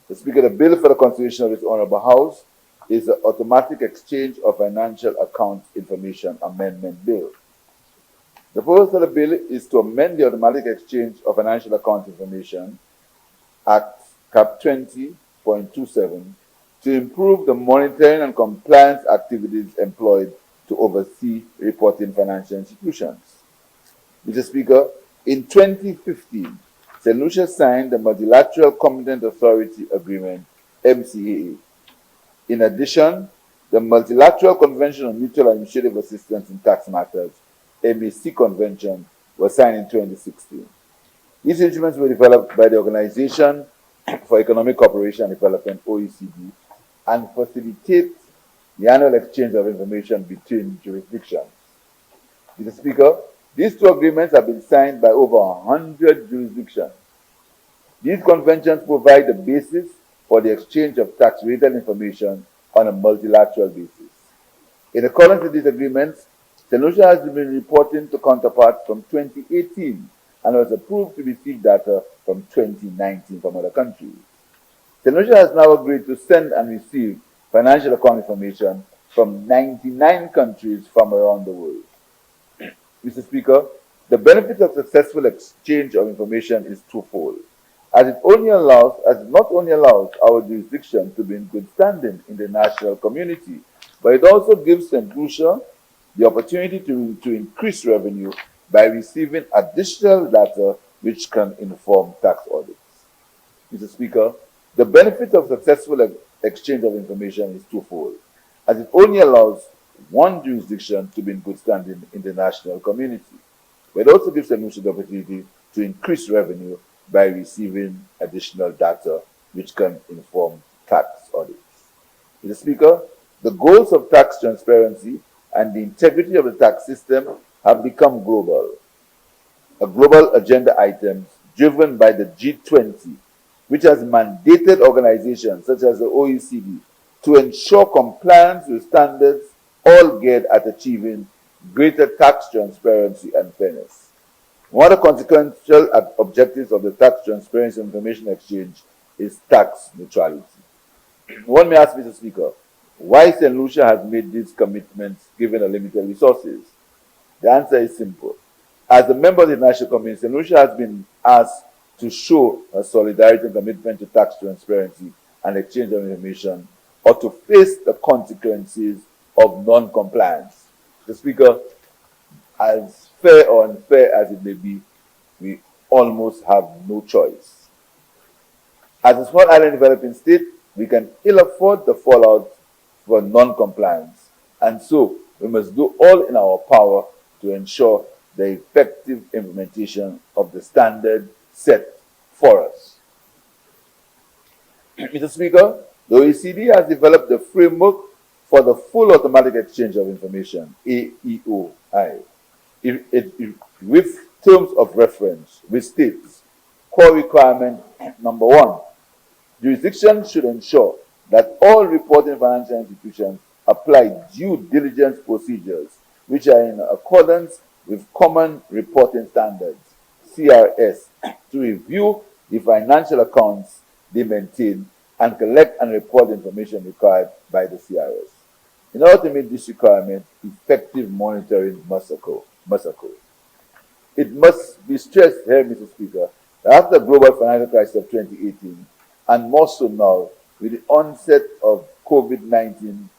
The Speaker, the bill for the consideration of this Honorable House is the Automatic Exchange of Financial Account Information Amendment Bill. The purpose of the bill is to amend the Automatic Exchange of Financial Account Information Act, Cap 20.27, to improve the monitoring and compliance activities employed to oversee reporting financial institutions. Mr. Speaker, in 2015, St. Lucia signed the Multilateral Competent Authority Agreement, MCAA. In addition, the Multilateral Convention on Mutual Administrative Assistance in Tax Matters, MAC Convention, was signed in 2016. These instruments were developed by the Organization for Economic Cooperation and Development, OECD, and facilitate the annual exchange of information between jurisdictions. Mr. Speaker, these two agreements have been signed by over 100 jurisdictions. These conventions provide the basis for the exchange of tax-related information on a multilateral basis. In accordance with these agreements, St. Lucia has been reporting to counterparts from 2018 and was approved to receive data from 2019 from other countries. St. Lucia has now agreed to send and receive financial account information from 99 countries from around the world. Mr. Speaker, the benefit of successful exchange of information is twofold, as it not only allows our jurisdiction to be in good standing in the national community, but it also gives St. Lucia the opportunity to increase revenue by receiving additional data which can inform tax audits. Mr. Speaker, the benefit of successful exchange of information is twofold, as it only allows one jurisdiction to be in good standing in the national community, but it also gives St. Lucia the opportunity to increase revenue by receiving additional data which can inform tax audits. Mr. Speaker, the goals of tax transparency and the integrity of the tax system have become global. A global agenda item driven by the G20, which has mandated organizations such as the OECD to ensure compliance with standards all geared at achieving greater tax transparency and fairness. One of the consequential objectives of the tax transparency information exchange is tax neutrality. One may ask, Mr. Speaker, why St. Lucia has made these commitments given the limited resources? The answer is simple. As a member of the national community, St. Lucia has been asked to show a solidarity and commitment to tax transparency and exchange of information, or to face the consequences of non-compliance. The Speaker, as fair or unfair as it may be, we almost have no choice. As a small island developing state, we can ill afford the fallout for non-compliance, and so we must do all in our power to ensure the effective implementation of the standard set for us. Mr. Speaker, the OECD has developed the framework for the full automatic exchange of information, AEOI, with terms of reference, which states, core requirement number 1, jurisdictions should ensure that all reporting financial institutions apply due diligence procedures which are in accordance with Common Reporting Standards, CRS, to review the financial accounts they maintain and collect and report information required by the CRS. In order to meet this requirement, effective monitoring must occur. It must be stressed here, Mr. Speaker, that after the global financial crisis of 2018, and more so now, with the onset of COVID-19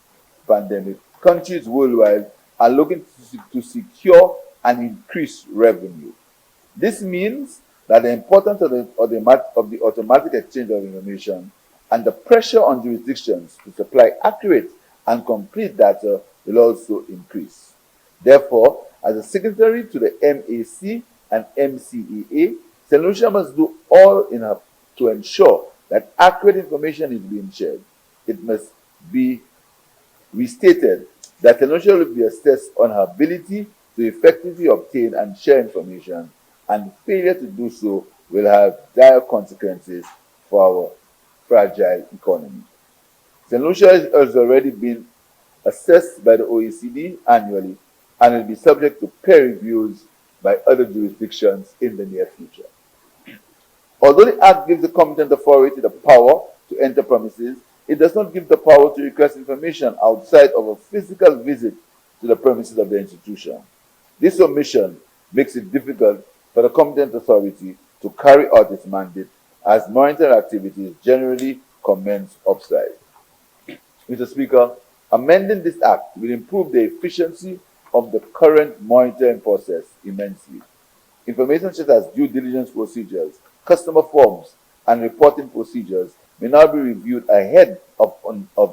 pandemic, countries worldwide are looking to secure and increase revenue. This means that the importance of the automatic exchange of information and the pressure on jurisdictions to supply accurate and complete data will also increase. Therefore, as a signatory to the MAC and MCAA, St. Lucia must do all in her to ensure that accurate information is being shared. It must be restated that St. Lucia will be assessed on her ability to effectively obtain and share information, and failure to do so will have dire consequences for our fragile economy. St. Lucia has already been assessed by the OECD annually and will be subject to peer reviews by other jurisdictions in the near future. Although the Act gives the competent authority the power to enter premises, it does not give the power to request information outside of a physical visit to the premises of the institution. This omission makes it difficult for the competent authority to carry out its mandate, as monitoring activities generally commence offsite. Mr. Speaker, amending this act will improve the efficiency of the current monitoring process immensely. Information such as due diligence procedures, customer forms, and reporting procedures may now be reviewed ahead of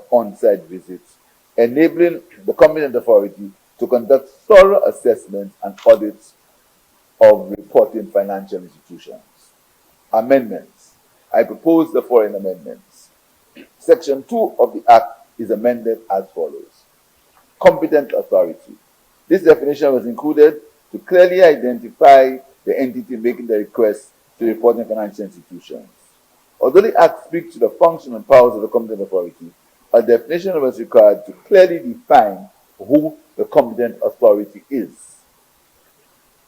on-site visits, enabling the competent authority to conduct thorough assessments and audits of reporting financial institutions. Amendments. I propose the following amendments. Section 2 of the Act is amended as follows. Competent authority. This definition was included to clearly identify the entity making the request to reporting financial institutions. Although the Act speaks to the function and powers of the competent authority, a definition was required to clearly define who the competent authority is.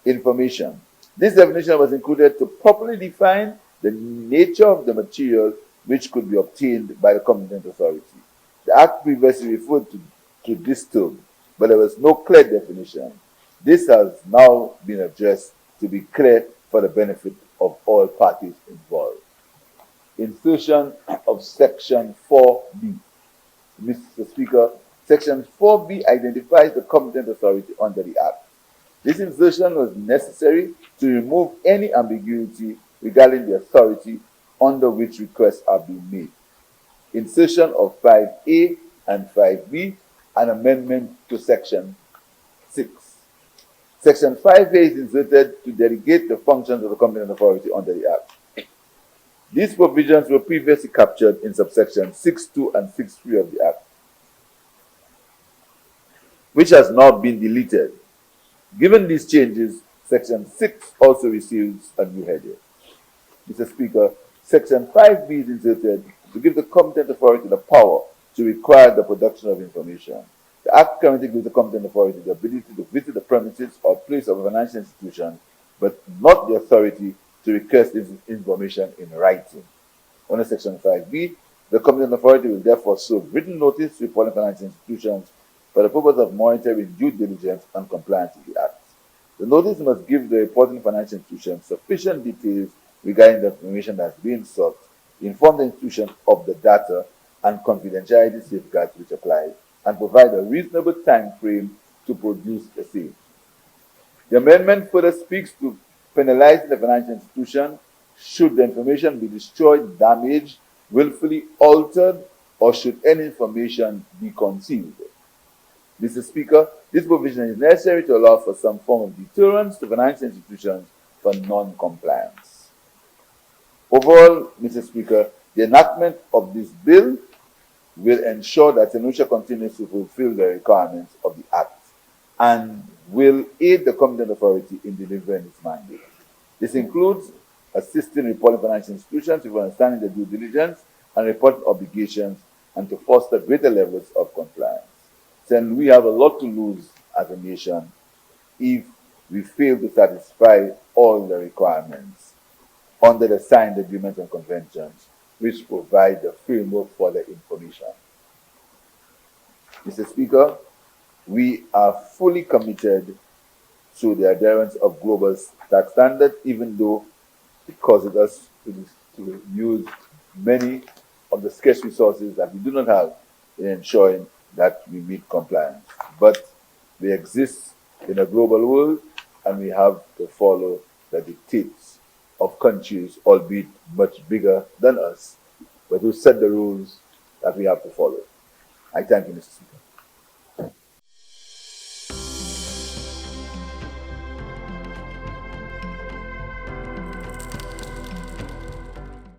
Information. This definition was included to properly define the nature of the material which could be obtained by the competent authority. The Act previously referred to this term, but there was no clear definition. This has now been addressed to be clear for the benefit of all parties involved. Insertion of Section 4B. Mr. Speaker, Section 4B identifies the competent authority under the Act. This insertion was necessary to remove any ambiguity regarding the authority under which requests are being made. Insertion of 5A and 5B, an amendment to Section 6. Section 5A is inserted to delegate the functions of the competent authority under the Act. These provisions were previously captured in subsection 6.2 and 6.3 of the Act, which has now been deleted. Given these changes, Section 6 also receives a new heading. Mr. Speaker, Section 5B is inserted to give the competent authority the power to require the production of information. The Act currently gives the competent authority the ability to visit the premises or place of a financial institution, but not the authority to request this information in writing. Under Section 5B, the competent authority will therefore serve written notice to reporting financial institutions for the purpose of monitoring due diligence and compliance with the Act. The notice must give the reporting financial institution sufficient details regarding the information that is being sought, inform the institution of the data and confidentiality safeguards which apply, and provide a reasonable time frame to produce the same. The amendment further speaks to penalizing the financial institution should the information be destroyed, damaged, willfully altered, or should any information be concealed. Mr. Speaker, this provision is necessary to allow for some form of deterrence to financial institutions for non-compliance. Overall, Mr. Speaker, the enactment of this bill will ensure that Lucia continues to fulfill the requirements of the Act and will aid the competent authority in delivering its mandate. This includes assisting reporting financial institutions with understanding the due diligence and reporting obligations and to foster greater levels of compliance. Then we have a lot to lose as a nation if we fail to satisfy all the requirements under the signed agreements and conventions which provide the framework for the information. Mr. Speaker, we are fully committed to the adherence of global tax standards, even though it causes us to use many of the scarce resources that we do not have in ensuring that we meet compliance. But we exist in a global world and we have to follow the dictates of countries, albeit much bigger than us, but who set the rules that we have to follow. I thank you, Mr. Speaker.